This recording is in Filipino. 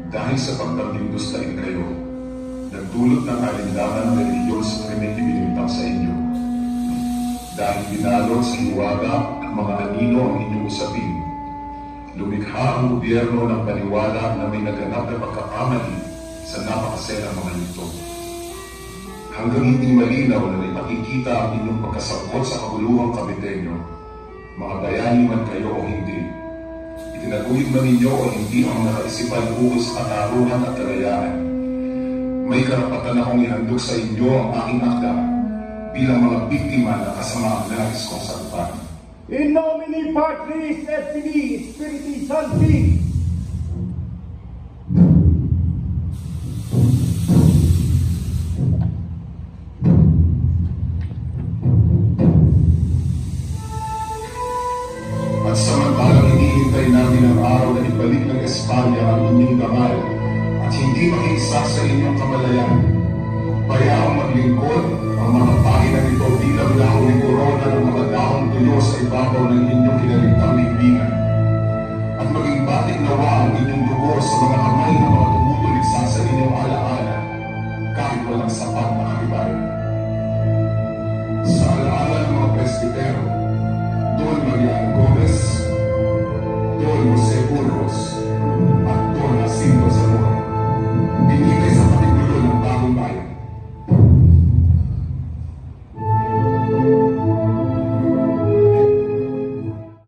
Dahil sa pagpagdustain kayo, nagdulot ng alinlangan ng reliyon sa krimen ibinibintang sa inyo. Dahil binalot sa hiwaga ang mga anino ang inyong usapin, lumikha ang gobyerno ng paniwala na may naganap na pagkakamali sa napakaselang mga ito. Hanggang hindi malinaw na may makikita ang inyong pagkasangkot sa kabuluhang kabitenyo, mga bayani man kayo o hindi, itinagulig man ninyo o hindi ang nakaisipan ukol sa katarungan at kalayaan. May karapatan akong ihandog sa inyo ang aking akda bilang mga biktima ng kasamaang nais kong sagutan. In nomine Patris et Filii Spiritus Sancti. At samantalang hinihintay namin ang araw na ibalik ng Espanya ang inyong dangal at hindi makiisa sa inyong kamalayan, bayaang maglingkod ang mga pahina nito bilang dahon ni korona ng mga dahon tuyo sa ibabaw ng inyong kinalintang libingan. At maging batik nawa ang inyong dugo sa mga kamay ng mga tumutuligsa sa inyong alaala kahit walang sapat na katibayan. Sa alaala ng mga presbitero,